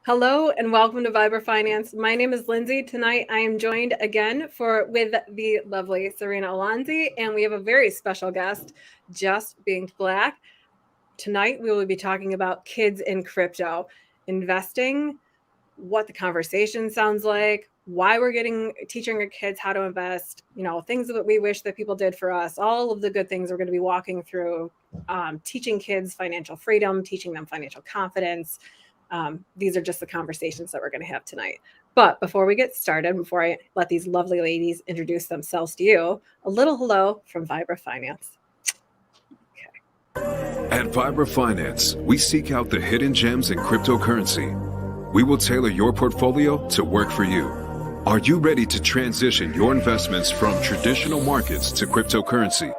Hello and welcome to Viber Finance. My name is Lindsay. Tonight I am joined again with the lovely Serena Alonzi, and we have a very special guest, Just Being Black. Tonight we will be talking about kids in crypto, investing, what the conversation sounds like, why we're teaching our kids how to invest, things that we wish that people did for us, all of the good things we're going to be walking through, teaching kids financial freedom, teaching them financial confidence. These are just the conversations that we're going to have tonight. But before we get started, before I let these lovely ladies introduce themselves to you, a little hello from Vibra Finance. At Vibra Finance, we seek out the hidden gems in cryptocurrency. We will tailor your portfolio to work for you. Are you ready to transition your investments from traditional markets to cryptocurrency?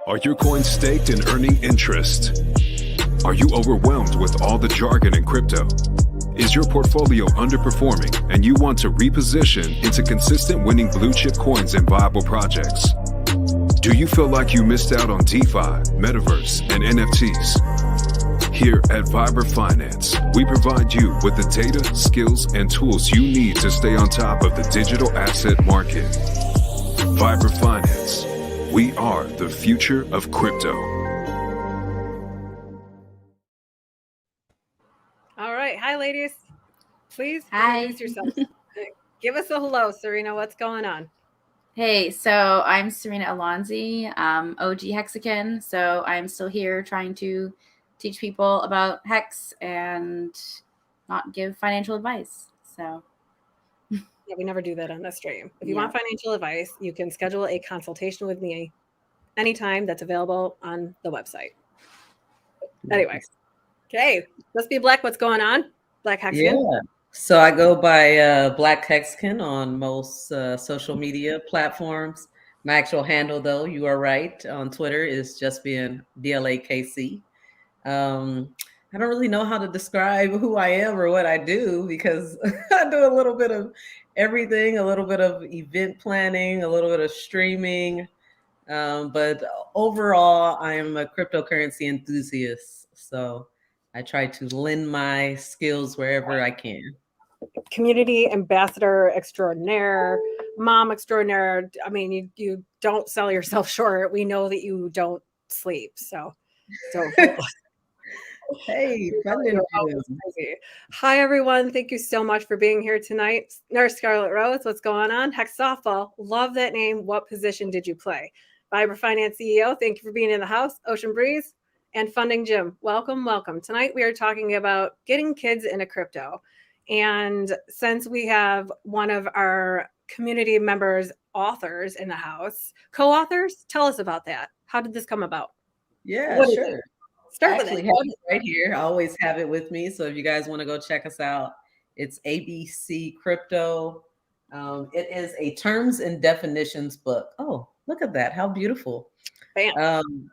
Are your coins staked and earning interest? Are you overwhelmed with all the jargon in crypto? Is your portfolio underperforming and you want to reposition into consistent winning blue chip coins and viable projects? Do you feel like you missed out on DeFi, Metaverse, and NFTs? Here at Vibra Finance, we provide you with the data, skills, and tools you need to stay on top of the digital asset market. Vibra Finance, we are the future of crypto. All right. Hi, ladies. Please Hi. introduce yourselves. Give us a hello, Serena. What's going on? Hey, so I'm Serena Alonzi, OG Hexagon. So I'm still here trying to teach people about Hex and not give financial advice. So Yeah, we never do that on the stream. If you want financial advice, you can schedule a consultation with me anytime. That's available on the website. Anyway, okay. Let's be Black. What's going on? Black Hexagon. Yeah. So I go by Black Hexagon on most social media platforms. My actual handle, though, you are right, on Twitter is just being BLAKC. I don't really know how to describe who I am or what I do because I do a little bit of everything, a little bit of event planning, a little bit of streaming. But overall, I am a cryptocurrency enthusiast. So I try to lend my skills wherever I can. Community ambassador extraordinaire, mom extraordinaire. I mean, you don't sell yourself short. We know that you don't sleep. So Hey, hi everyone. Thank you so much for being here tonight. Nurse Scarlett Rose, what's going on? Hex softball. Love that name. What position did you play? Vibra Finance CEO, thank you for being in the house. Ocean Breeze and Funding Jim. Welcome. Tonight we are talking about getting kids into crypto. And since we have one of our community members, authors in the house, co-authors, tell us about that. How did this come about? Yeah, sure. Start with it. Have it right here. I always have it with me. So if you guys want to go check us out, it's ABCrypto. It is a terms and definitions book. Oh, look at that. How beautiful.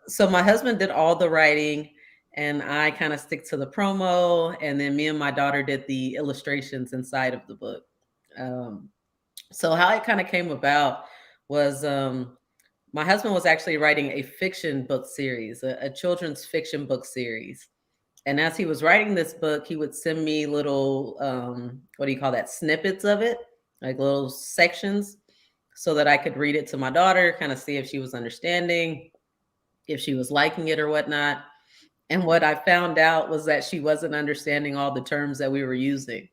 So my husband did all the writing and I kind of stick to the promo. And then me and my daughter did the illustrations inside of the book. So how it kind of came about was my husband was actually writing a fiction book series, a children's fiction book series. And as he was writing this book, he would send me little, what do you call that, snippets of it, like little sections, so that I could read it to my daughter, kind of see if she was understanding, if she was liking it or whatnot. And what I found out was that she wasn't understanding all the terms that we were using.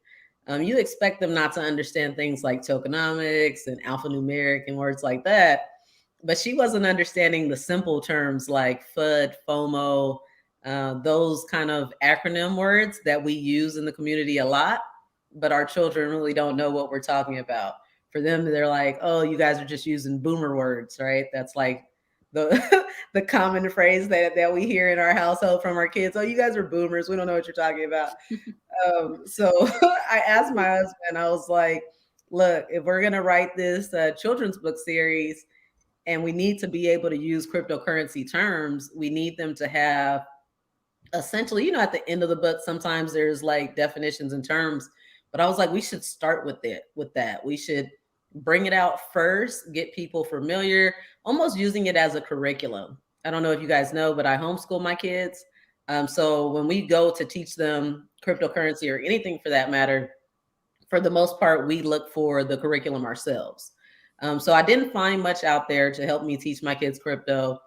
You expect them not to understand things like tokenomics and alphanumeric and words like that. But she wasn't understanding the simple terms like FUD, FOMO, those kind of acronym words that we use in the community a lot, but our children really don't know what we're talking about. For them, they're like, oh, you guys are just using boomer words, right? That's like the the common phrase that we hear in our household from our kids. Oh, you guys are boomers. We don't know what you're talking about. So I asked my husband, I was like, look, if we're going to write this children's book series, and we need to be able to use cryptocurrency terms, we need them to have essentially, at the end of the book, sometimes there's like definitions and terms, but I was like, we should start with that. We should bring it out first, get people familiar, almost using it as a curriculum. I don't know if you guys know, but I homeschool my kids. So when we go to teach them cryptocurrency or anything for that matter, for the most part, we look for the curriculum ourselves. So I didn't find much out there to help me teach my kids crypto.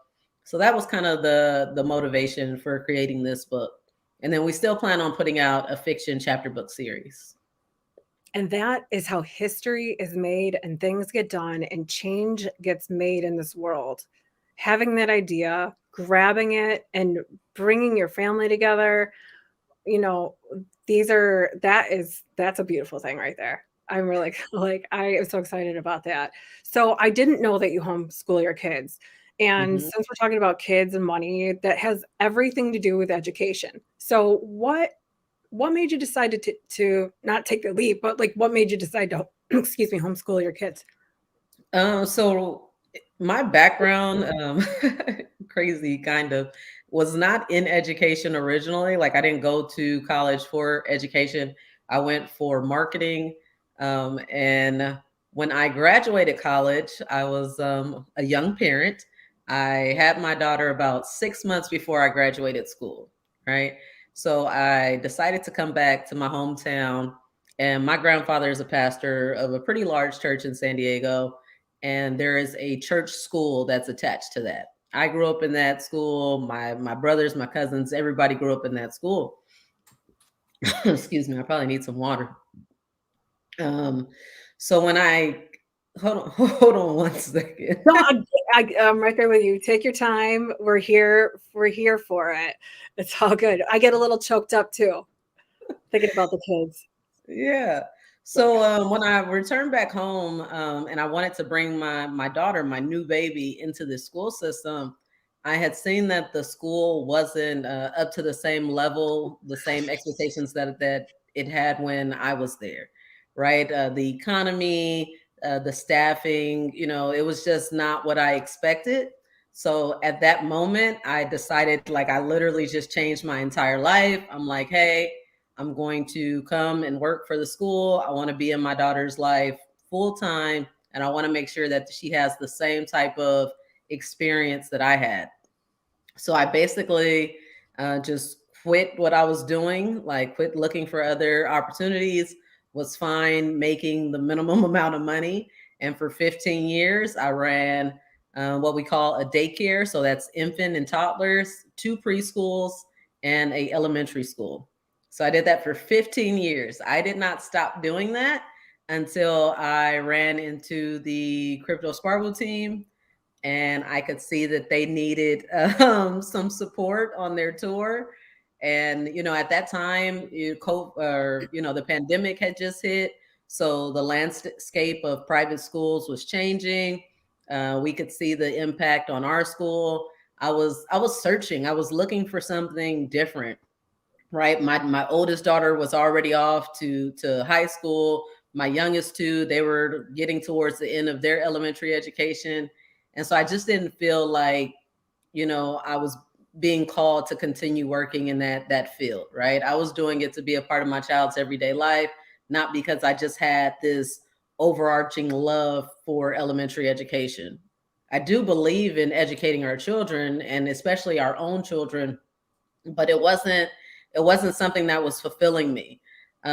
So that was kind of the motivation for creating this book. And then we still plan on putting out a fiction chapter book series. And that is how history is made and things get done and change gets made in this world. Having that idea, grabbing it, and bringing your family together, you know, that's a beautiful thing right there. I'm really like, I am so excited about that. So I didn't know that you homeschool your kids. And Mhm. since we're talking about kids and money, that has everything to do with education. So what made you decide to not take the leap, but like what made you decide to excuse me, homeschool your kids? So my background, crazy kind of, was not in education originally. Like I didn't go to college for education. I went for marketing. And when I graduated college, I was a young parent. I had my daughter about 6 months before I graduated school, right? So I decided to come back to my hometown. And my grandfather is a pastor of a pretty large church in San Diego, and there is a church school that's attached to that. I grew up in that school. My brothers, my cousins, everybody grew up in that school. Excuse me, I probably need some water. Um, so when I hold on, hold on one second. No, I'm right there with you. Take your time. We're here. We're here for it. It's all good. I get a little choked up too, thinking about the kids. Yeah. So when I returned back home, and I wanted to bring my daughter, my new baby, into the school system, I had seen that the school wasn't up to the same level, the same expectations that it had when I was there, right? The economy, the staffing, it was just not what I expected. So at that moment, I decided, like, I literally just changed my entire life. I'm like, hey, I'm going to come and work for the school. I want to be in my daughter's life full time. And I want to make sure that she has the same type of experience that I had. So I basically just quit what I was doing, like quit looking for other opportunities, was fine making the minimum amount of money. And for 15 years, I ran what we call a daycare. So that's infant and toddlers, two preschools, and a elementary school. So I did that for 15 years. I did not stop doing that until I ran into the crypto Sparkle team, and I could see that they needed some support on their tour. And at that time, the pandemic had just hit, so the landscape of private schools was changing. We could see the impact on our school. I was searching. I was looking for something different, right? My oldest daughter was already off to high school. My youngest two, they were getting towards the end of their elementary education. And so I just didn't feel like, I was being called to continue working in that field, right? I was doing it to be a part of my child's everyday life, not because I just had this overarching love for elementary education. I do believe in educating our children, and especially our own children, but it wasn't something that was fulfilling me.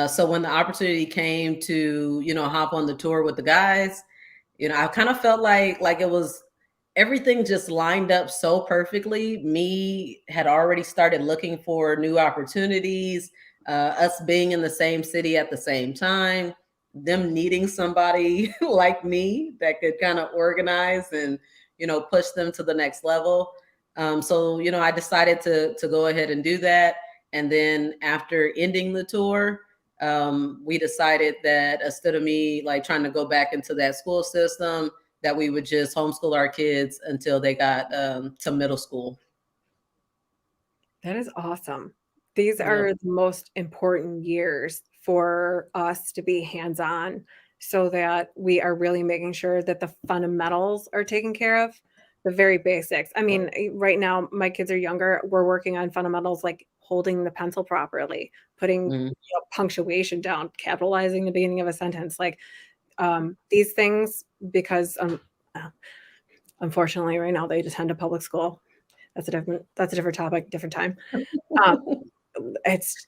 So when the opportunity came to hop on the tour with the guys, I kind of felt like it was everything just lined up so perfectly. Me had already started looking for new opportunities, us being in the same city at the same time, them needing somebody like me that could kind of organize and push them to the next level. So I decided to go ahead and do that. And then after ending the tour, we decided that instead of me like trying to go back into that school system, that we would just homeschool our kids until they got to middle school. That is awesome. These Yeah. are the most important years for us to be hands-on so that we are really making sure that the fundamentals are taken care of, the very basics. I mean, right now my kids are younger. We're working on fundamentals like holding the pencil properly, putting Mhm. punctuation down, capitalizing the beginning of a sentence, like these things because uh, unfortunately right now they attend a public school. That's a different topic, different time. It's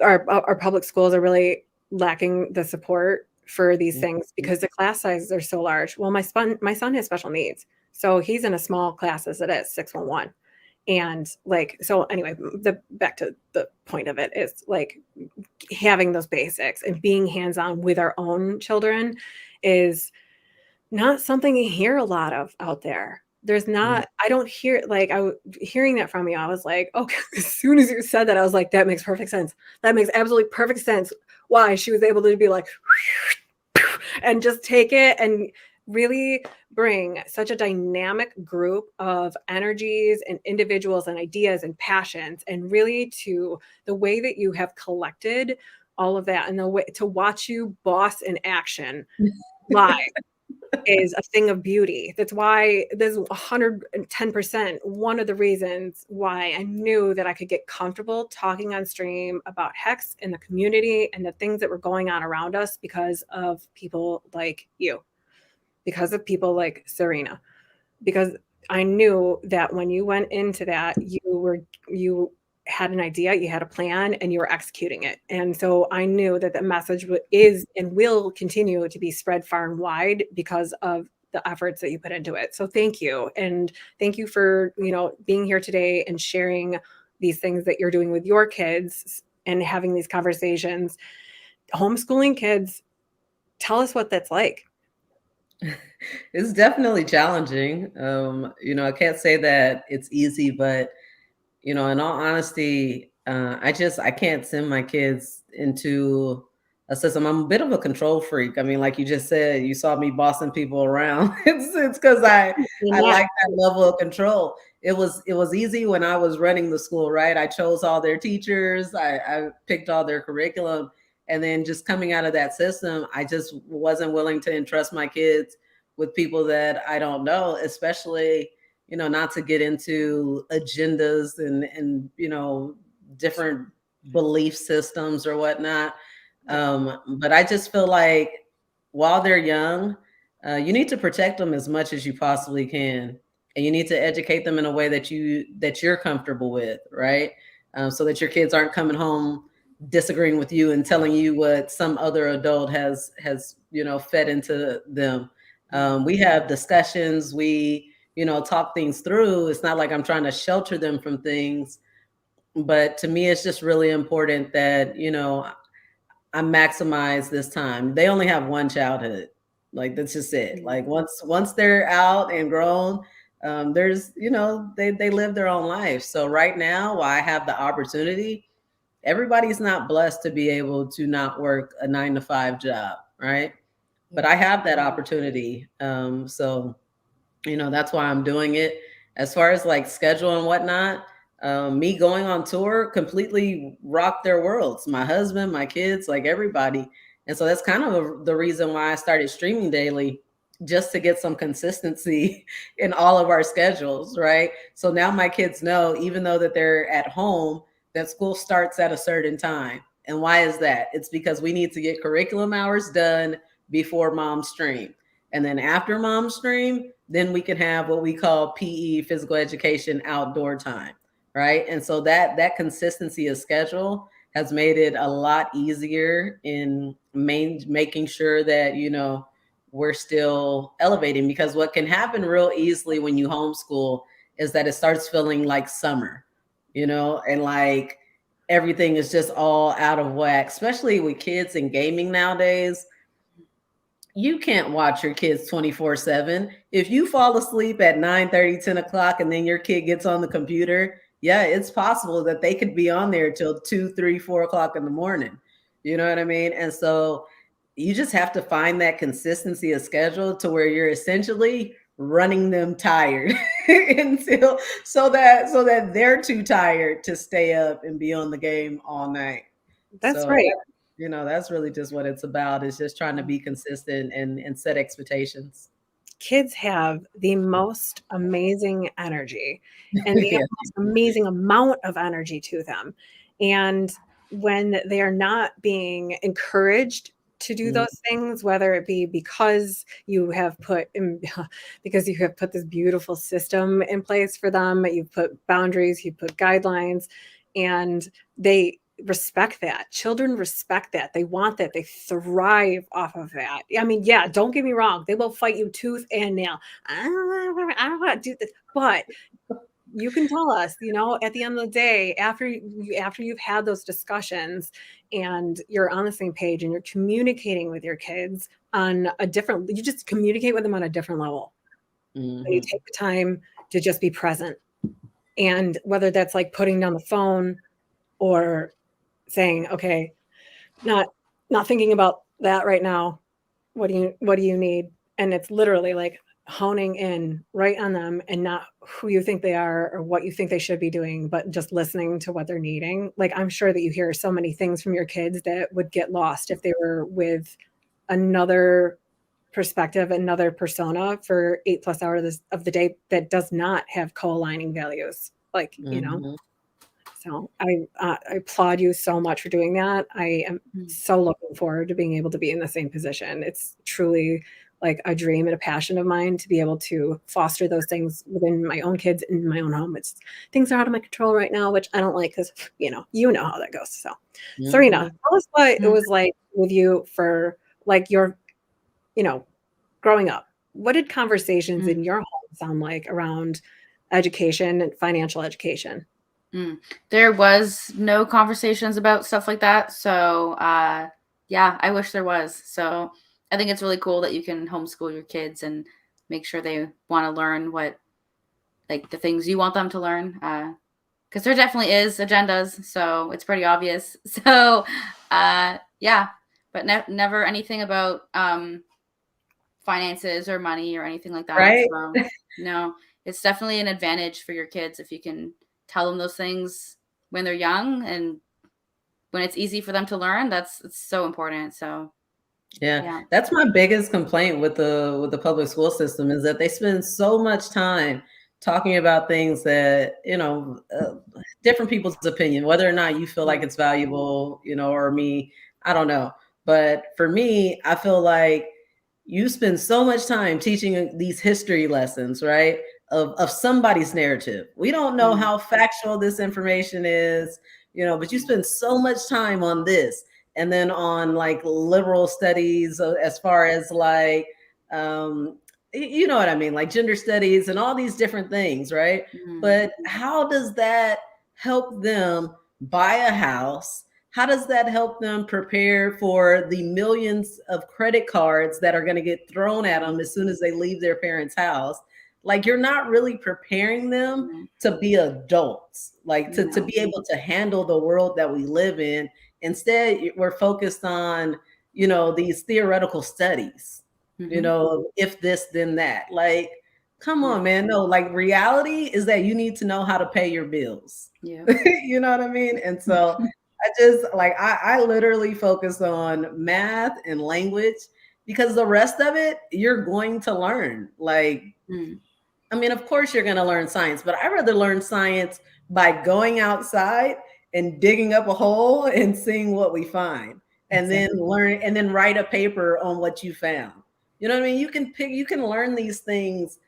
our public schools are really lacking the support for these things because the class sizes are so large. Well, my son has special needs, so he's in a small class as it is, 611. And like, so anyway, back to the point of it is like having those basics and being hands-on with our own children is not something you hear a lot of out there. There's not, I don't hear, like, hearing that from you, I was like, okay, as soon as you said that, I was like, that makes perfect sense. That makes absolutely perfect sense. Why she was able to be like, and just take it and really bring such a dynamic group of energies and individuals and ideas and passions, and really to the way that you have collected all of that and the way to watch you boss in action live is a thing of beauty. That's why this is 110% one of the reasons why I knew that I could get comfortable talking on stream about Hex and the community and the things that were going on around us because of people like you, because of people like Serena, because I knew that when you went into that, you had an idea, you had a plan, and you were executing it. And so I knew that the message is and will continue to be spread far and wide because of the efforts that you put into it. So thank you. And thank you for, being here today and sharing these things that you're doing with your kids and having these conversations. Homeschooling kids, tell us what that's like. It's definitely challenging. I can't say that it's easy, but in all honesty, I can't send my kids into a system. I'm a bit of a control freak. I mean, like you just said, you saw me bossing people around. It's because I like that level of control. It was easy when I was running the school, right? I chose all their teachers, I picked all their curriculum, and then just coming out of that system, I just wasn't willing to entrust my kids with people that I don't know, especially not to get into agendas and different belief systems or whatnot. But I just feel like while they're young, you need to protect them as much as you possibly can, and you need to educate them in a way that you're comfortable with, right? So that your kids aren't coming home disagreeing with you and telling you what some other adult has fed into them. We have discussions. We talk things through. It's not like I'm trying to shelter them from things, but to me, it's just really important that, I maximize this time. They only have one childhood. Like, that's just it. Like once they're out and grown, there's, they live their own life. So right now, while I have the opportunity, everybody's not blessed to be able to not work a 9-to-5 job. Right. But I have that opportunity. So that's why I'm doing it. As far as like schedule and whatnot, me going on tour completely rocked their worlds. My husband, my kids, like everybody. And so that's kind of the reason why I started streaming daily, just to get some consistency in all of our schedules, right? So now my kids know, even though that they're at home, that school starts at a certain time. And why is that? It's because we need to get curriculum hours done before mom stream. And then after mom stream, then we can have what we call PE, physical education, outdoor time, right? And so that consistency of schedule has made it a lot easier in making sure that, we're still elevating, because what can happen real easily when you homeschool is that it starts feeling like summer, and like everything is just all out of whack, especially with kids and gaming nowadays. You can't watch your kids 24/7. If you fall asleep at 9:30, 10 o'clock, and then your kid gets on the computer, yeah, it's possible that they could be on there till 2, 3, 4 o'clock in the morning. You know what I mean? And so you just have to find that consistency of schedule to where you're essentially running them tired until so that they're too tired to stay up and be on the game all night. That's right. That's really just what it's about, is just trying to be consistent and set expectations. Kids have the most amazing energy, and they have the most amazing amount of energy to them. And when they are not being encouraged to do those things, whether it be because you have put this beautiful system in place for them, you've put boundaries, you put guidelines, and they respect that. Children respect that. They want that. They thrive off of that. I mean, yeah, don't get me wrong. They will fight you tooth and nail. I don't want to do this, but you can tell us, at the end of the day, after you've had those discussions and you're on the same page and you're communicating with your kids you just communicate with them on a different level. Mm-hmm. You take the time to just be present. And whether that's like putting down the phone or saying, okay, not thinking about that right now. What do you need? And it's literally like honing in right on them and not who you think they are or what you think they should be doing, but just listening to what they're needing. Like, I'm sure that you hear so many things from your kids that would get lost if they were with another perspective, another persona for 8+ hours of the day that does not have co-aligning values. Like, so I applaud you so much for doing that. I am so looking forward to being able to be in the same position. It's truly like a dream and a passion of mine to be able to foster those things within my own kids in my own home. Things are out of my control right now, which I don't like because, you know how that goes. So Serena, tell us what it was like with you for like your, growing up. What did conversations in your home sound like around education and financial education? There was no conversations about stuff like that. So, yeah, I wish there was. So I think it's really cool that you can homeschool your kids and make sure they want to learn like the things you want them to learn. Because there definitely is agendas. So it's pretty obvious. So, yeah, but never anything about finances or money or anything like that. Right? So, no, it's definitely an advantage for your kids if you can tell them those things when they're young and when it's easy for them to learn. It's so important. So yeah, that's my biggest complaint with the public school system is that they spend so much time talking about things that different people's opinion, whether or not you feel like it's valuable, or me, I don't know. But for me, I feel like you spend so much time teaching these history lessons, right? Of somebody's narrative. We don't know how factual this information is, but you spend so much time on this. And then on like liberal studies, as far as like, you know what I mean? Like gender studies and all these different things, right? But how does that help them buy a house? How does that help them prepare for the millions of credit cards that are going to get thrown at them as soon as they leave their parents' house? Like, you're not really preparing them to be adults, like to be able to handle the world that we live in. Instead, we're focused on, these theoretical studies, if this, then that. Like, come on, man. No, like reality is that you need to know how to pay your bills. Yeah. You know what I mean? And so I just like, I literally focus on math and language because the rest of it, you're going to learn. Like, I mean, of course you're going to learn science, but I'd rather learn science by going outside and digging up a hole and seeing what we find and then learn and then write a paper on what you found. You know what I mean? You can learn these things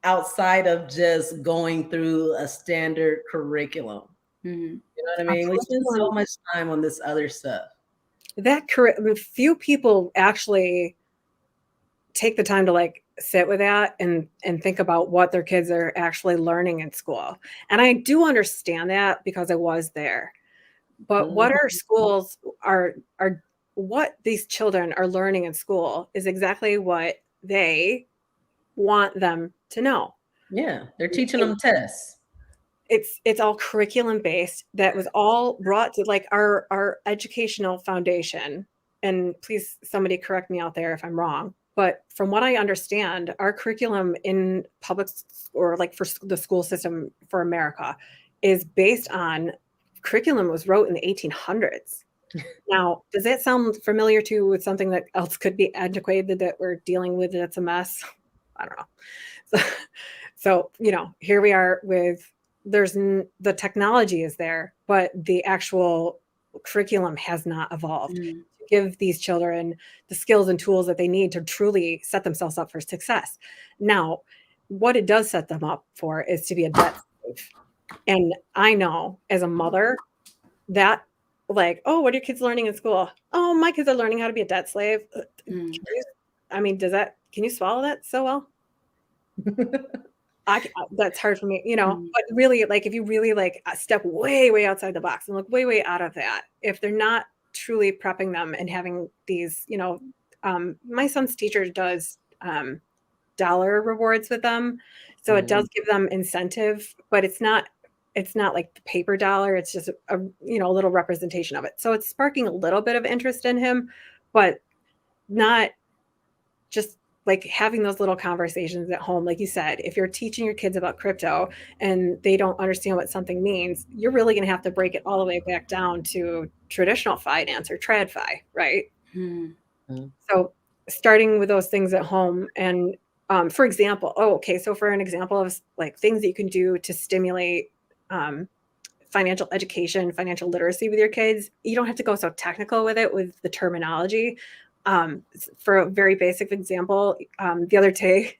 outside of just going through a standard curriculum. You know what I mean? We spend so much time on this other stuff. Few people actually take the time to like sit with that and think about what their kids are actually learning in school. And I do understand that because I was there. But what our schools are what these children are learning in school is exactly what they want them to know. Yeah, they're teaching them tests. It's all curriculum based. That was all brought to like our educational foundation. And please, somebody correct me out there if I'm wrong. But from what I understand, our curriculum in public or like for the school system for America is based on curriculum was wrote in the 1800s. Now, does that sound familiar to with something that else could be antiquated that we're dealing with that's a mess? I don't know. So here we are with the technology is there, but the actual curriculum has not evolved Mm. to give these children the skills and tools that they need to truly set themselves up for success. Now, what it does set them up for is to be a debt slave. And I know as a mother that, like, oh, what are your kids learning in school? Oh, my kids are learning how to be a debt slave. Mm. I mean, can you swallow that so well? That's hard for me, Mm. but really, like, if you really like step way outside the box and look way out of that, if they're not truly prepping them and having these, my son's teacher does dollar rewards with them, so it does give them incentive, but it's not like the paper dollar. It's just a little representation of it, so it's sparking a little bit of interest in him, but not just like having those little conversations at home. Like you said, if you're teaching your kids about crypto and they don't understand what something means, you're really going to have to break it all the way back down to traditional finance or TradFi, right? Mm. So starting with those things at home, and for example, so for an example of like things that you can do to stimulate financial education, financial literacy with your kids, you don't have to go so technical with it with the terminology. For a very basic example, the other day,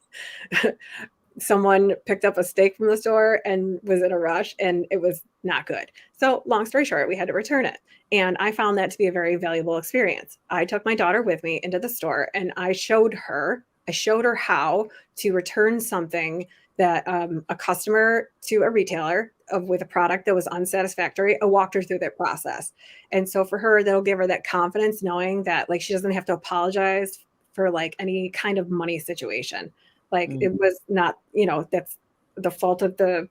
someone picked up a steak from the store and was in a rush and it was not good. So long story short, we had to return it. And I found that to be a very valuable experience. I took my daughter with me into the store and I showed her how to return something that a customer to a retailer with a product that was unsatisfactory. I walked her through that process. And so for her, that'll give her that confidence knowing that like she doesn't have to apologize for like any kind of money situation. Like it was not, that's the fault of the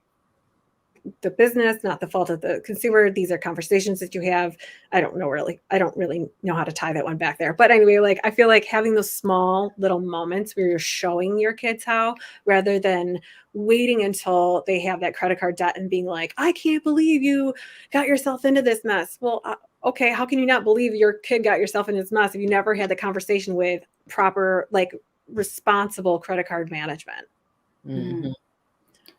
business, not the fault of the consumer. These are conversations that you have. I don't really know how to tie that one back there. But anyway, like I feel like having those small little moments where you're showing your kids how, rather than waiting until they have that credit card debt and being like, I can't believe you got yourself into this mess. Well, okay, how can you not believe your kid got yourself into this mess if you never had the conversation with proper, like responsible credit card management? Mm.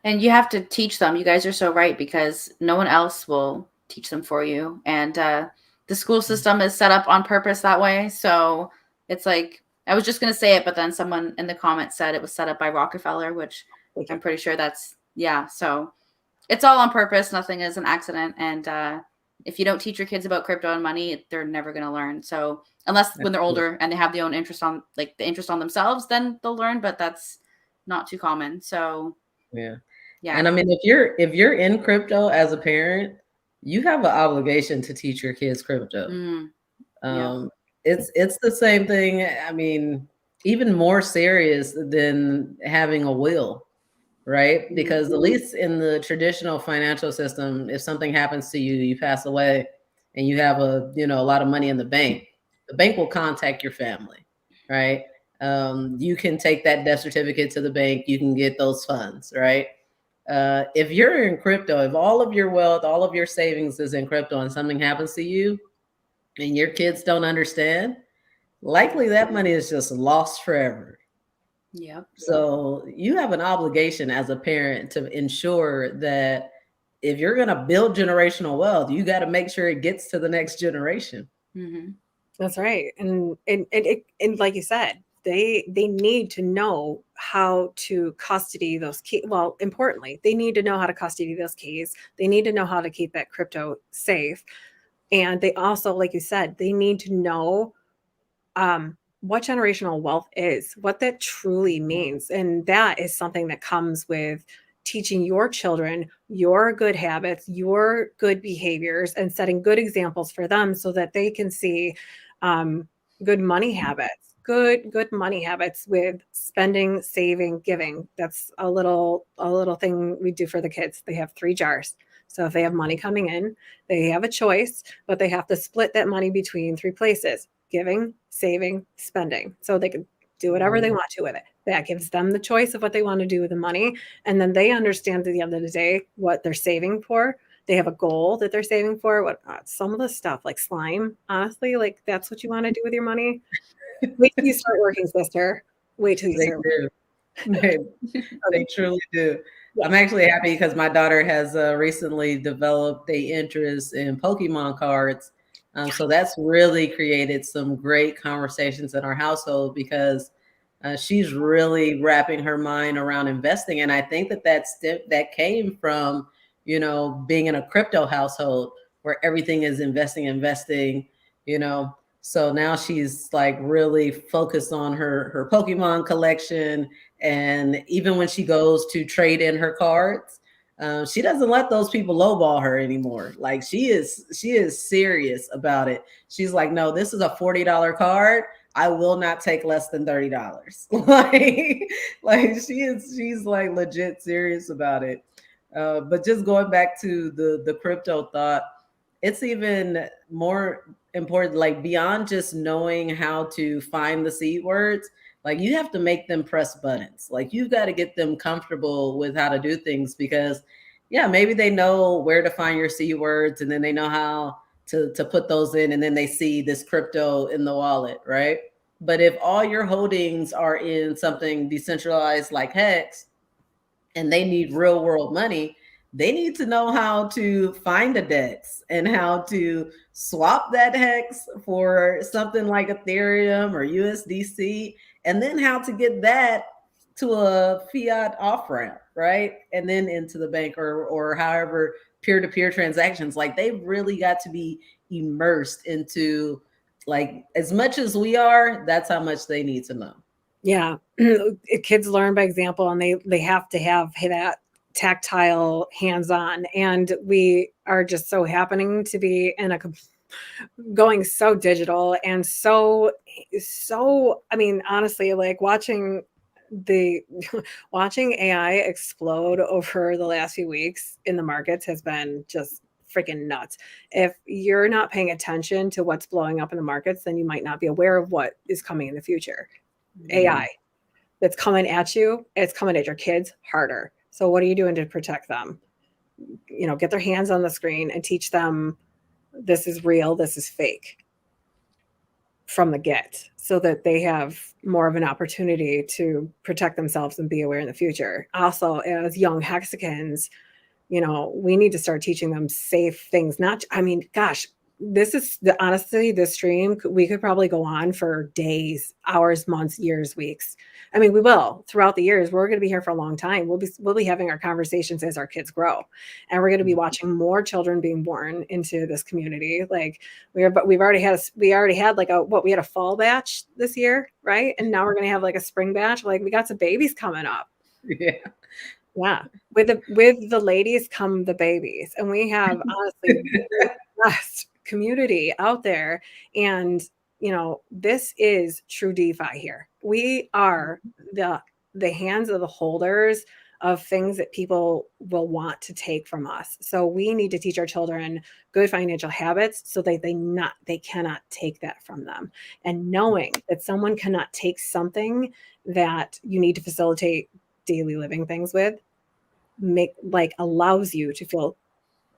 And you have to teach them. You guys are so right, because no one else will teach them for you. And the school system is set up on purpose that way. So it's like, I was just going to say it, but then someone in the comments said it was set up by Rockefeller, which I'm pretty sure that's, yeah. So it's all on purpose. Nothing is an accident. And if you don't teach your kids about crypto and money, they're never going to learn. So unless when they're older and they have their own interest on, like the interest on themselves, then they'll learn, but that's not too common. So yeah. Yeah. And I mean, if you're in crypto as a parent, you have an obligation to teach your kids crypto. It's the same thing. I mean, even more serious than having a will, right? Because at least in the traditional financial system, if something happens to you, you pass away, and you have a lot of money in the bank will contact your family, right? You can take that death certificate to the bank. You can get those funds, right? If you're in crypto, if all of your wealth, all of your savings is in crypto and something happens to you and your kids don't understand, likely that money is just lost forever. Yep. So you have an obligation as a parent to ensure that if you're going to build generational wealth, you got to make sure it gets to the next generation. Mm-hmm. That's right. And like you said, they need to know how to custody those keys. Well, importantly, they need to know how to custody those keys. They need to know how to keep that crypto safe. And they also, like you said, they need to know what generational wealth is, what that truly means. And that is something that comes with teaching your children your good habits, your good behaviors, and setting good examples for them so that they can see good money habits, good money habits with spending, saving, giving. That's a little thing we do for the kids. They have 3 jars. So if they have money coming in, they have a choice, but they have to split that money between 3 places: giving, saving, spending. So they can do whatever they want to with it. That gives them the choice of what they want to do with the money. And then they understand at the end of the day what they're saving for. They have a goal that they're saving for. What some of the stuff like slime, honestly, like that's what you want to do with your money. Wait till you start working, sister. Wait till you They start do. They truly do. I'm actually happy because my daughter has recently developed an interest in Pokemon cards. So that's really created some great conversations in our household because she's really wrapping her mind around investing. And I think that came from, being in a crypto household where everything is investing, you know. So now she's like really focused on her Pokemon collection. And even when she goes to trade in her cards, she doesn't let those people lowball her anymore. Like she is serious about it. She's like, no, this is a $40 card. I will not take less than $30. She's like legit serious about it. But just going back to the crypto thought, it's even more important, like beyond just knowing how to find the seed words, like you have to make them press buttons. Like you've got to get them comfortable with how to do things because yeah, maybe they know where to find your seed words and then they know how to put those in and then they see this crypto in the wallet, right? But if all your holdings are in something decentralized like Hex, and they need real world money, they need to know how to find a DEX and how to swap that hex for something like Ethereum or USDC, and then how to get that to a fiat off ramp, right? And then into the bank or however peer-to-peer transactions. Like they've really got to be immersed into like as much as we are, that's how much they need to know. Yeah. Kids learn by example and they have to have that tactile hands-on, and we are just so happening to be in going so digital and so I mean honestly, like watching AI explode over the last few weeks in the markets has been just freaking nuts. If you're not paying attention to what's blowing up in the markets, then you might not be aware of what is coming in the future. AI that's coming at you, it's coming at your kids harder. So what are you doing to protect them? Get their hands on the screen and teach them this is real, this is fake from the get, so that they have more of an opportunity to protect themselves and be aware in the future. Also, as young Hexicans, we need to start teaching them safe things. Gosh, honestly, this stream, we could probably go on for days, hours, months, years, weeks. I mean, we will throughout the years. We're going to be here for a long time. We'll be having our conversations as our kids grow, and we're going to be watching more children being born into this community. Like we already had like we had a fall batch this year, right? And now we're going to have like a spring batch. Like we got some babies coming up. Yeah. Yeah. With the ladies come the babies. And we have honestly the best community out there. And this is true DeFi here. We are the hands of the holders of things that people will want to take from us. So we need to teach our children good financial habits so that they cannot take that from them. And knowing that someone cannot take something that you need to facilitate daily living things with allows you to feel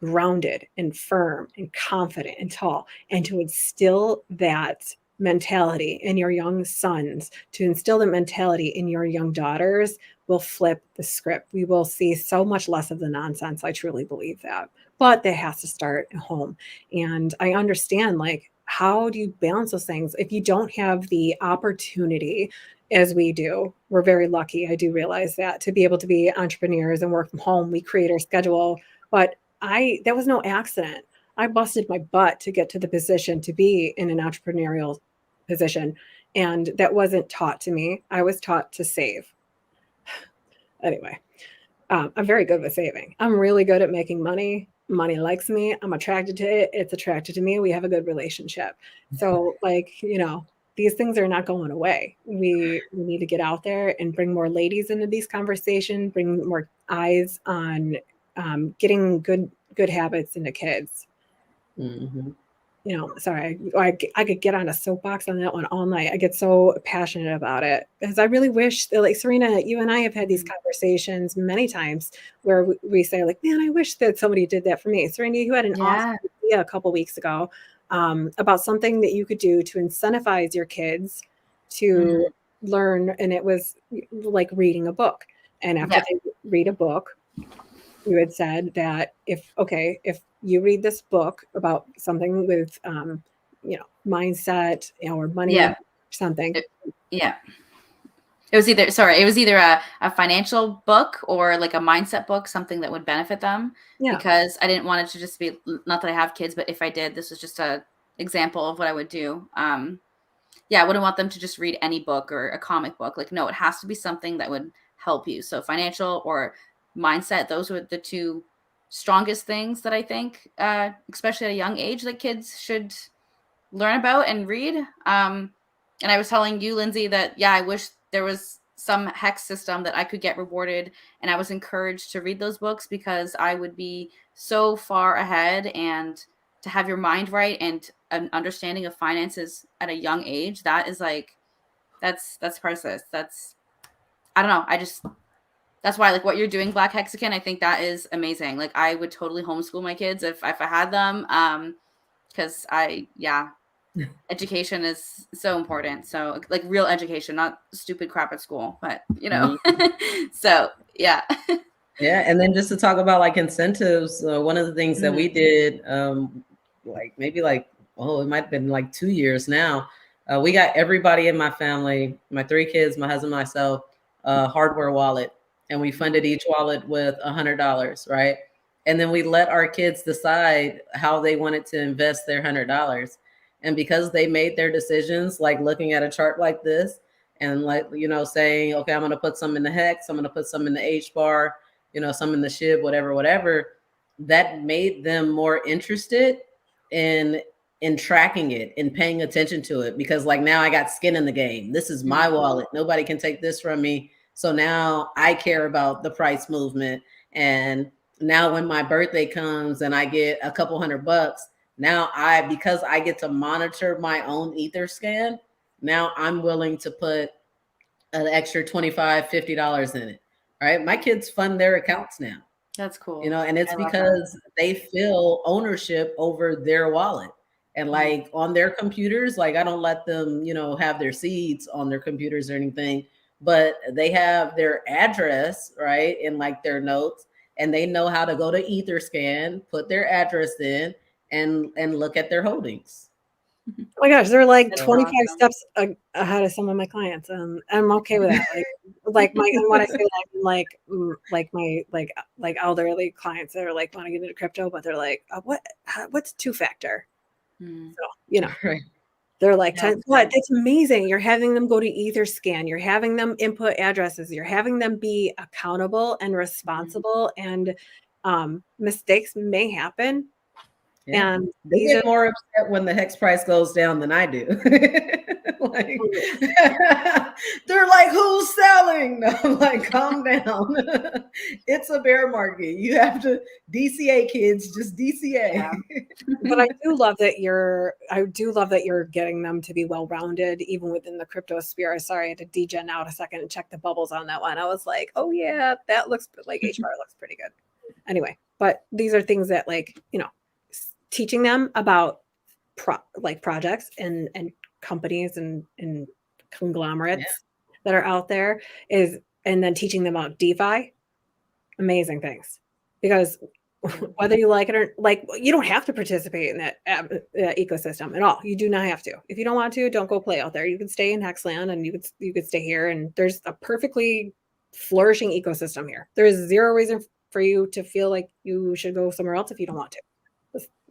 grounded and firm and confident and tall, and to instill that mentality in your young sons, to instill the mentality in your young daughters, will flip the script. We will see so much less of the nonsense. I truly believe that. But that has to start at home. And I understand, like, how do you balance those things if you don't have the opportunity as we do? We're very lucky, I do realize that, to be able to be entrepreneurs and work from home. We create our schedule. But that was no accident. I busted my butt to get to the position to be in an entrepreneurial position. And that wasn't taught to me. I was taught to save. Anyway, I'm very good with saving. I'm really good at making money. Money likes me. I'm attracted to it. It's attracted to me. We have a good relationship. So these things are not going away. We need to get out there and bring more ladies into these conversations, bring more eyes on getting good habits into kids. Mm-hmm. Sorry, I could get on a soapbox on that one all night. I get so passionate about it because I really wish that, like, Serena, you and I have had these conversations many times where we say, like, man, I wish that somebody did that for me. Serena, you had an awesome idea a couple weeks ago about something that you could do to incentivize your kids to learn, and it was like reading a book. And after they read a book, you had said that if you read this book about something with mindset or money, Yeah. something. Yeah. It was either a financial book or like a mindset book, something that would benefit them. Yeah. Because I didn't want it to just be, not that I have kids, but if I did, this was just a example of what I would do. Yeah, I wouldn't want them to just read any book or a comic book. Like, no, it has to be something that would help you. So financial or mindset, those were the two strongest things that I think, especially at a young age, that kids should learn about and read. And I was telling you, Lindsay, that, yeah, I wish there was some hex system that I could get rewarded. And I was encouraged to read those books because I would be so far ahead. And to have your mind right and an understanding of finances at a young age, that is like, that's priceless. I don't know. That's why, like, what you're doing, Black Hexagon, I think that is amazing. Like, I would totally homeschool my kids if I had them. Because education is so important. So, like, real education, not stupid crap at school, but so yeah. Yeah, and then just to talk about like incentives, one of the things that we did, it might have been like 2 years now. We got everybody in my family, my 3 kids, my husband, myself, hardware wallet, and we funded each wallet with $100, right? And then we let our kids decide how they wanted to invest their $100. And because they made their decisions, like looking at a chart like this, and like saying, okay, I'm going to put some in the hex, I'm going to put some in the H bar, some in the SHIB, whatever, that made them more interested in tracking it and paying attention to it, because like now I got skin in the game. This is my wallet. Nobody can take this from me. So now I care about the price movement. And now when my birthday comes and I get a couple $100, now because I get to monitor my own Etherscan, now I'm willing to put an extra $25, $50 in it. Right. My kids fund their accounts now. That's cool. And it's because they feel ownership over their wallet. And like on their computers, like I don't let them, have their seeds on their computers or anything, but they have their address, right, in like their notes, and they know how to go to Etherscan, put their address in, and look at their holdings. Oh my gosh, they're like That's 25 awesome. Steps ahead of some of my clients. I'm okay with that. Like and when I say that, like my elderly clients that are like want to get into crypto, but they're like, what's 2-factor? So right. They're like, what? That's amazing. You're having them go to Etherscan. You're having them input addresses. You're having them be accountable and responsible. And mistakes may happen. Yeah. And they get more upset when the hex price goes down than I do. Like, they're like, who's selling? No, I'm like, calm down. It's a bear market. You have to DCA, kids, just DCA. Yeah. But I do love that you're getting them to be well-rounded, even within the crypto sphere. Sorry, I had to degen out a second and check the bubbles on that one. I was like, oh yeah, that looks like HR looks pretty good. Anyway, but these are things that teaching them about projects and companies and conglomerates that are out there and then teaching them about DeFi, amazing things. Because whether you like it or you don't have to participate in that ecosystem at all. You do not have to. If you don't want to, don't go play out there. You can stay in Hexland and you could stay here, and there's a perfectly flourishing ecosystem here. There is zero reason for you to feel like you should go somewhere else if you don't want to.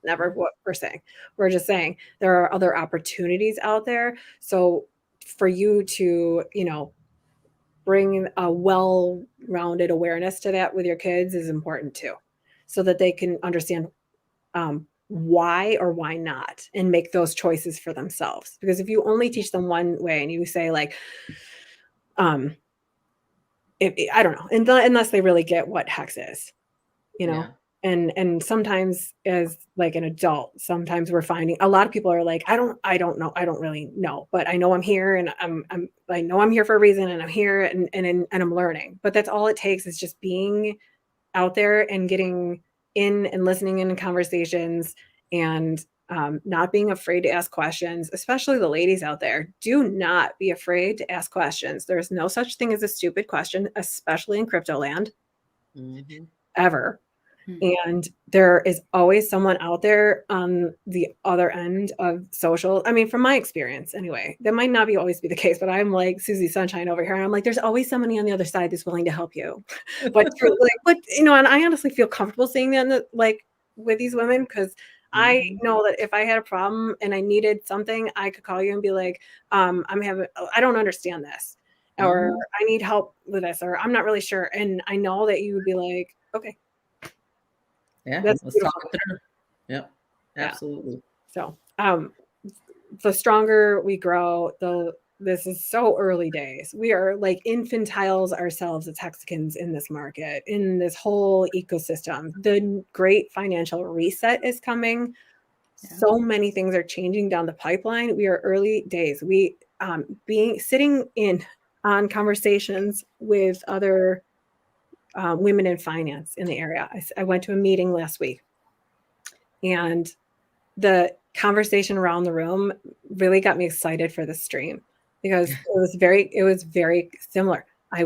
Never what we're saying. We're just saying there are other opportunities out there. So for you to, bring a well-rounded awareness to that with your kids is important too, so that they can understand why or why not and make those choices for themselves. Because if you only teach them one way and you say like, I don't know, unless they really get what hex is, Yeah. And sometimes as like an adult, sometimes we're finding a lot of people are like, I don't know. I don't really know, but I know I'm here and I know I'm here for a reason and I'm here and I'm learning. But that's all it takes is just being out there and getting in and listening in conversations and not being afraid to ask questions, especially the ladies out there. Do not be afraid to ask questions. There's no such thing as a stupid question, especially in crypto land, ever. And there is always someone out there on the other end of social. I mean, from my experience anyway, that might not be always be the case, but I'm like Susie Sunshine over here. And I'm like, there's always somebody on the other side that's willing to help you. But and I honestly feel comfortable saying that like with these women, because I know that if I had a problem and I needed something, I could call you and be like, I don't understand this, or I need help with this, or I'm not really sure. And I know that you would be like, okay. Yeah, That's let's beautiful. talk it through. Yep, absolutely. Yeah. So, the stronger we grow, this is so early days. We are like infantiles ourselves as Hexicans in this market, in this whole ecosystem. The great financial reset is coming. Yeah. So many things are changing down the pipeline. We are early days. We sitting in on conversations with other women in finance in the area. I went to a meeting last week, and the conversation around the room really got me excited for the stream, because it was very similar. I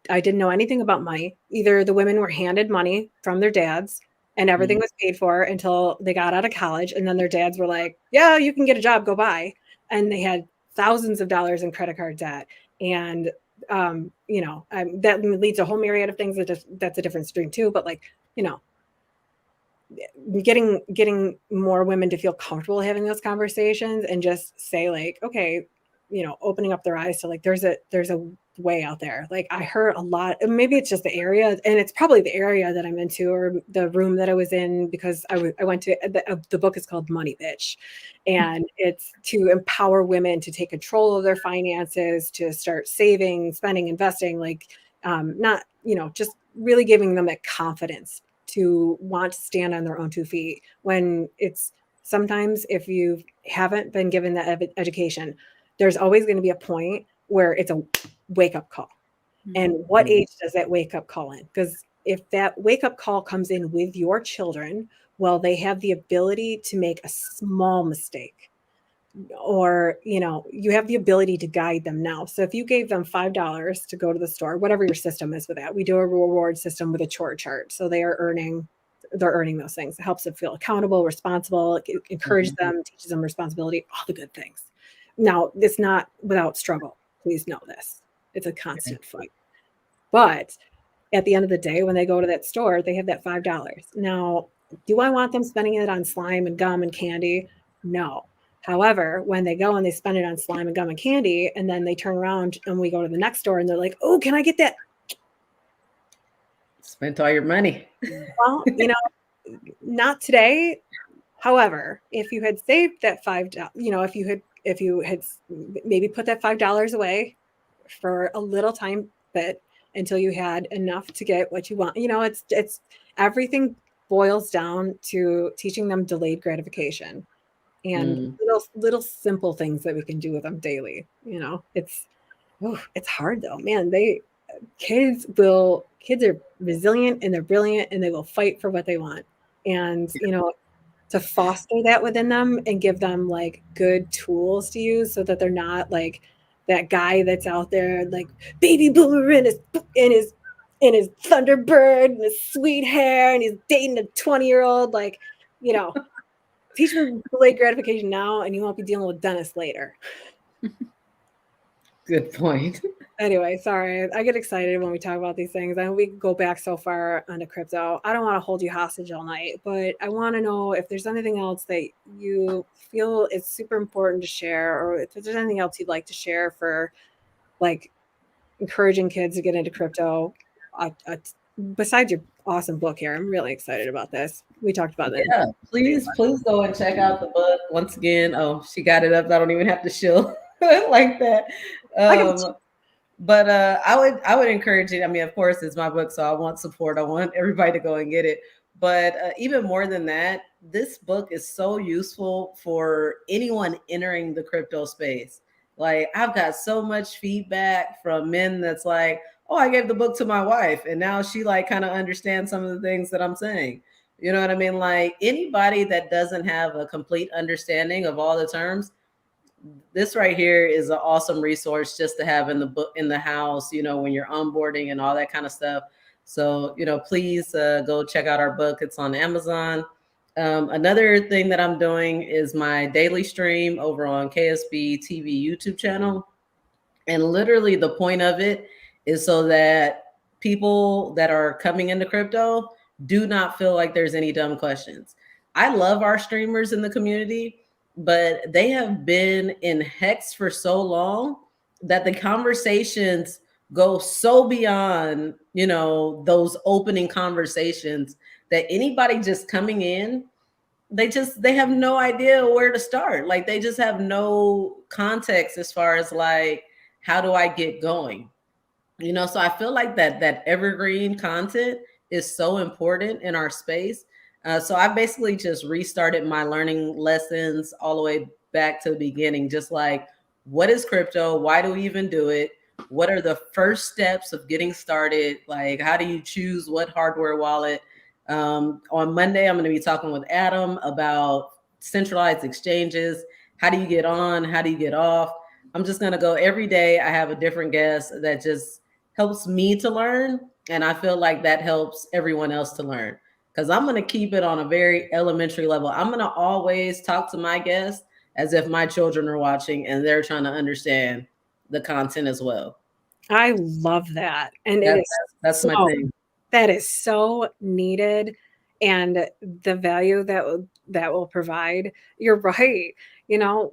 didn't know anything about money. Either the women were handed money from their dads and everything was paid for until they got out of college, and then their dads were like, yeah, you can get a job, go buy. And they had thousands of dollars in credit card debt. And that leads to a whole myriad of things. That's a different stream too. But getting more women to feel comfortable having those conversations and just say like, okay, opening up their eyes to like, there's a way out there. Like I heard a lot, maybe it's just the area, and it's probably the area that I'm into, or the room that I was in, because I went to the book is called Money Bitch, and it's to empower women to take control of their finances, to start saving, spending, investing, like not, just really giving them that confidence to want to stand on their own 2 feet, when it's sometimes, if you haven't been given that education, there's always going to be a point where it's a wake-up call. And what age does that wake-up call in? Because if that wake-up call comes in with your children, well, they have the ability to make a small mistake, or you have the ability to guide them now. So if you gave them $5 to go to the store, whatever your system is with that, we do a reward system with a chore chart, so they're earning those things. It helps them feel accountable, responsible, encourages them, teaches them responsibility, all the good things. Now, it's not without struggle. Please know this. It's a constant fight. But at the end of the day, when they go to that store, they have that $5. Now, do I want them spending it on slime and gum and candy? No. However, when they go and they spend it on slime and gum and candy, and then they turn around and we go to the next store and they're like, oh, can I get that? Spent all your money. Well, not today. However, if you had saved that $5, if you had maybe put that $5 away for a little time bit until you had enough to get what you want, it's everything boils down to teaching them delayed gratification and little simple things that we can do with them daily. It's hard though, man. Kids are resilient and they're brilliant and they will fight for what they want. And to foster that within them and give them like good tools to use, so that they're not like that guy that's out there like baby boomer in his Thunderbird and his sweet hair, and he's dating a 20-year-old, like, teach them delayed gratification now and you won't be dealing with Dennis later. Good point. Anyway, sorry. I get excited when we talk about these things. I know we go back so far onto crypto. I don't want to hold you hostage all night, but I want to know if there's anything else that you feel is super important to share, or if there's anything else you'd like to share for like encouraging kids to get into crypto. Besides your awesome book here, I'm really excited about this. We talked about that. Yeah, please go and check out the book once again. Oh, she got it up. I don't even have to shill like that. But I would encourage it. I mean, of course, it's my book, so I want support. I want everybody to go and get it. But even more than that, this book is so useful for anyone entering the crypto space. Like, I've got so much feedback from men that's like, oh, I gave the book to my wife, and now she like kind of understands some of the things that I'm saying. You know what I mean? Like, anybody that doesn't have a complete understanding of all the terms, this right here is an awesome resource just to have in the book, in the house, when you're onboarding and all that kind of stuff. So, please go check out our book. It's on Amazon. Another thing that I'm doing is my daily stream over on KSB TV YouTube channel. And literally the point of it is so that people that are coming into crypto do not feel like there's any dumb questions. I love our streamers in the community, but they have been in Hex for so long that the conversations go so beyond, those opening conversations that anybody just coming in, they have no idea where to start. Like they just have no context as far as like, how do I get going? So I feel like that evergreen content is so important in our space. So I basically just restarted my learning lessons all the way back to the beginning, just like, what is crypto? Why do we even do it? What are the first steps of getting started? Like, how do you choose what hardware wallet? On Monday, I'm going to be talking with Adam about centralized exchanges. How do you get on? How do you get off? I'm just going to go every day. I have a different guest that just helps me to learn. And I feel like that helps everyone else to learn, because I'm going to keep it on a very elementary level. I'm going to always talk to my guests as if my children are watching and they're trying to understand the content as well. I love that. And that's my thing. That is so needed. And the value that will provide, you're right. You don't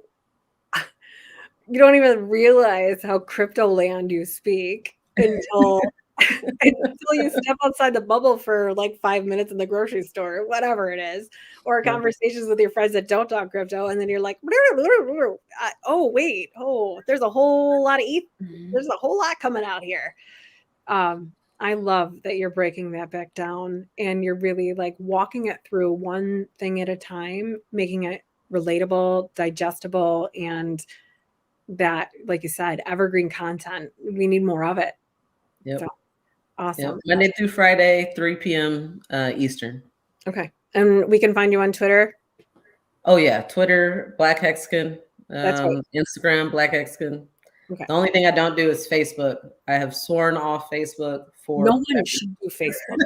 even realize how crypto land you speak until you step outside the bubble for like 5 minutes in the grocery store, whatever it is, or conversations with your friends that don't talk crypto, and then you're like, oh wait, there's a whole lot of there's a whole lot coming out here. I love that you're breaking that back down and you're really like walking it through one thing at a time, making it relatable, digestible, and that, like you said, evergreen content. We need more of it. Yep. So, awesome. Yep. Monday through Friday, 3 p.m. Eastern. Okay. And we can find you on Twitter? Oh, yeah. Twitter, Black Hexagon. That's right. Instagram, Black Hexagon. Okay. The only thing I don't do is Facebook. I have sworn off Facebook for... No one should do Facebook.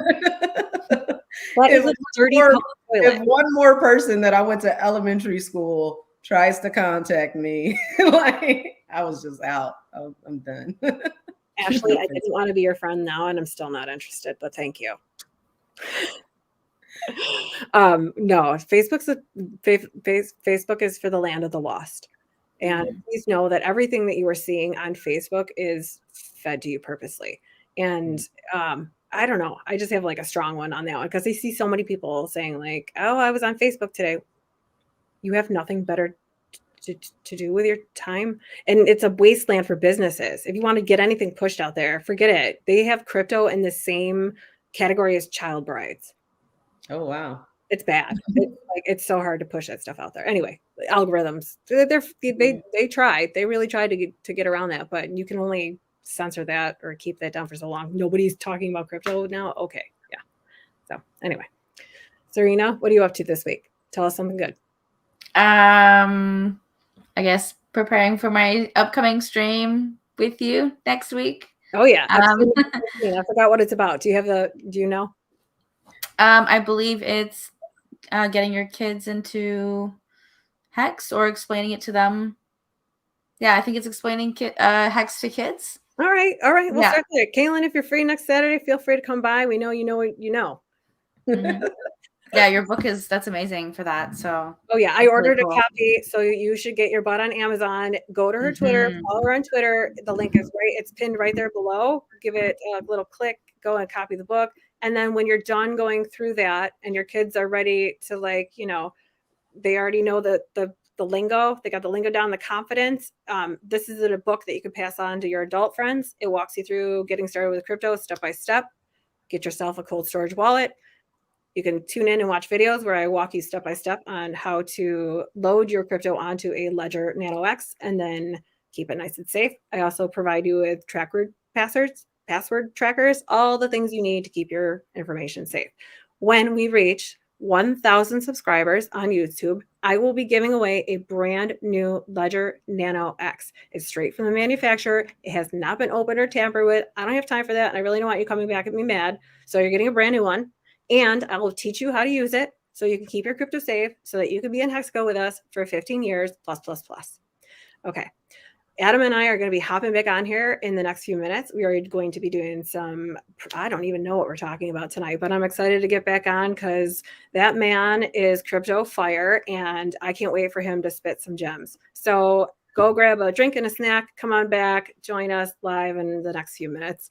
That is a dirty public toilet. If one more person that I went to elementary school tries to contact me, like, I was just out. I'm done. Ashley, I didn't want to be your friend now, and I'm still not interested, but thank you. No, Facebook is for the land of the lost. And please know that everything that you are seeing on Facebook is fed to you purposely. And I don't know. I just have like a strong one on that one, because I see so many people saying like, oh, I was on Facebook today. You have nothing better to do with your time. And it's a wasteland for businesses. If you want to get anything pushed out there, forget it. They have crypto in the same category as child brides. Oh, wow. It's bad. It's so hard to push that stuff out there. Anyway, algorithms, they tried. They really tried to get around that, but you can only censor that or keep that down for so long. Nobody's talking about crypto now. Okay. Yeah. So anyway, Serena, what are you up to this week? Tell us something good. I guess preparing for my upcoming stream with you next week. Oh yeah. I forgot what it's about. Do you know? I believe it's getting your kids into Hex or explaining it to them. Yeah, I think it's explaining Hex to kids. All right. We'll start there. Kaylin, if you're free next Saturday, feel free to come by. We know you know what you know. Mm-hmm. Yeah, your book that's amazing for that. So I ordered a copy, so you should get your butt on Amazon. Go to her Twitter, follow her on Twitter. The link is it's pinned right there below. Give it a little click, go and copy the book. And then when you're done going through that and your kids are ready to they already know the lingo, they got the lingo down, the confidence. This is a book that you can pass on to your adult friends. It walks you through getting started with crypto step by step. Get yourself a cold storage wallet. You can tune in and watch videos where I walk you step by step on how to load your crypto onto a Ledger Nano X and then keep it nice and safe. I also provide you with password trackers, all the things you need to keep your information safe. When we reach 1,000 subscribers on YouTube, I will be giving away a brand new Ledger Nano X. It's straight from the manufacturer. It has not been opened or tampered with. I don't have time for that. And I really don't want you coming back at me mad. So you're getting a brand new one. And I will teach you how to use it so you can keep your crypto safe so that you can be in Hexco with us for 15 years plus, plus, plus. Okay. Adam and I are going to be hopping back on here in the next few minutes. We are going to be doing some, I don't even know what we're talking about tonight, but I'm excited to get back on because that man is crypto fire and I can't wait for him to spit some gems. So go grab a drink and a snack, come on back, join us live in the next few minutes.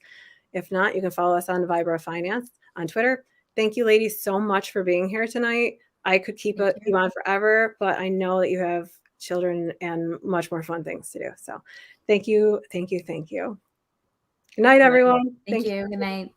If not, you can follow us on Vibra Finance on Twitter. Thank you, ladies, so much for being here tonight. I could keep you on forever, but I know that you have children and much more fun things to do. So thank you. Thank you. Thank you. Good night, everyone. Thank you. Good night.